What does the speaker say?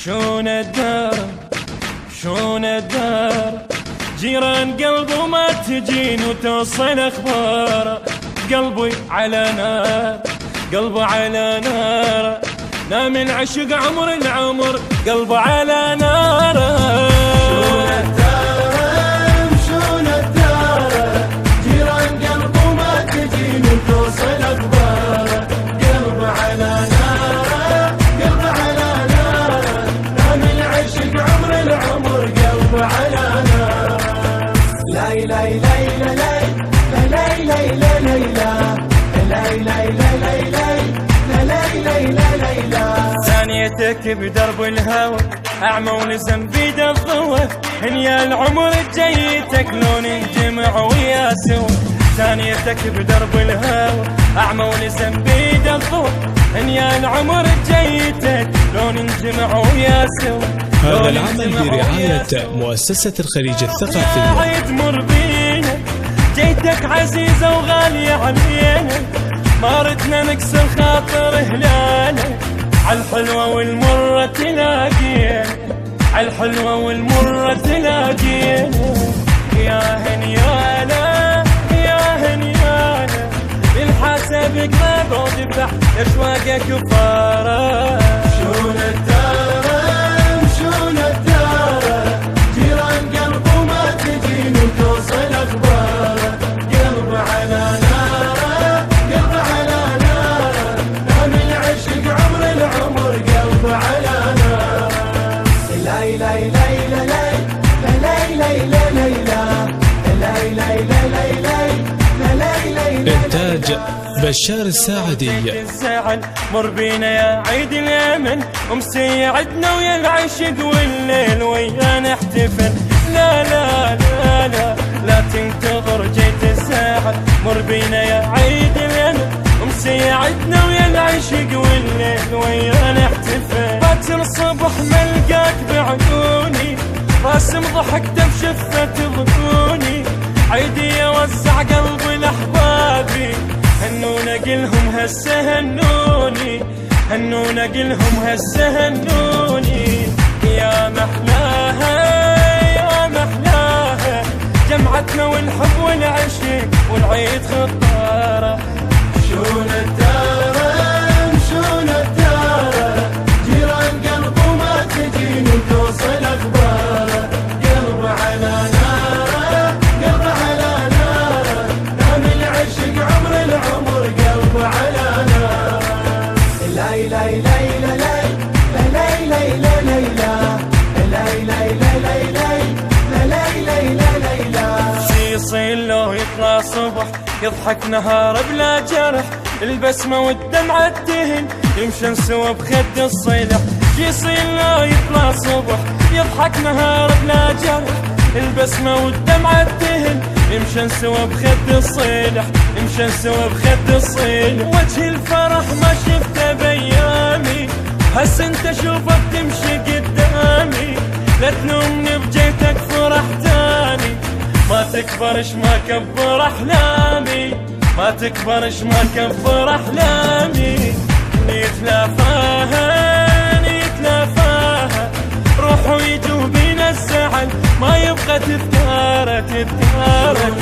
شون الدار شون الدار جيران قلبه ما تجين وتوصل اخبار. قلبي على نار قلبه على نار نام العشق عمر العمر قلبه على نار. شون الدار شون الدار جيران قلبه ما تجين وتوصل اخبار. قلبه على نار قلبه على نار نام العشق عمر العمر قلبه على نار. لا لا لا لا لا لا لا لا لا. ثانيتك بدرب الهوى أعمى ولزم بيد الضوء. هنيا العمر جيتك لو نجمع ويا سوا. ثانيتك بدرب الهوى أعمى ولزم بيد الضوء. هنيا العمر جيتك لو نجمع ويا سوا. هذا العمل برعاية مؤسسة الخليج الثقافية. عيد مر بينا جيتك عزيزة وغالية علينا. ما ردنا نكسر خاطر هلالك عالحلوة والمرة تلاقينا. عالحلوة والمرة تلاقينا. يا هنيانا يا هنيانا الحسب قرب وذبح اشواقك كفارة. شون الدار شون الدار جيران قلبه ما تجين وتوصل اخبار. قلبه على نار قلبه على نار نام العشق عمر العمر قلبه على نار. لا لا لا لا لا لا لا لا. إنتاج بشار الساعدي. الزعل مر بينا يا عيد اليمن ومسيعدنا ويا العشق والليل ويانا احتفل. لا لا لا لا لا تنتظر جيت الزعل مر بينا يا عيد اليمن ومسيعدنا ويا العشق والليل ويانا احتفل. باكر الصبح ملقاك بعيوني راسم ضحكته بشفة ضنوني. عيدي اوزع قلبي لاحبابي هنونا قلهم هسه هنوني. هنونا قلهم هسه هنوني. يا محلاها يا محلاها جمعتنا والحب والعشق والعيد خطارة. شون الدار شون الدار جيران قلبه ما تجين وتوصل اخبار. قلبه على نار قلبه على نار نام العشق عمر العمر قلبه على نار. لا لا لا لا لا لا لا. يصير لو يطلع صبح يضحك نهار بلا جرح. البسمة والدمعة تهن يمشن سوا بخد الصلح. يصير لو يطلع صبح يضحك نهار بلا جرح. البسمة والدمعة تهن يمشن سوا بخد الصلح. يمشن سوا بخد الصلح. وجه الفرح ما شفته بيامي هس انت شوفك تمشي قدامي. لا تلومني بجيتك فرح تاني ما تكبرش ما كبر احلامي. ما تكبرش ما كبر احلامي. نتلافاها نتلافاها روح ويجوا بينا الزعل ما يبقى تذكاره تذكاره.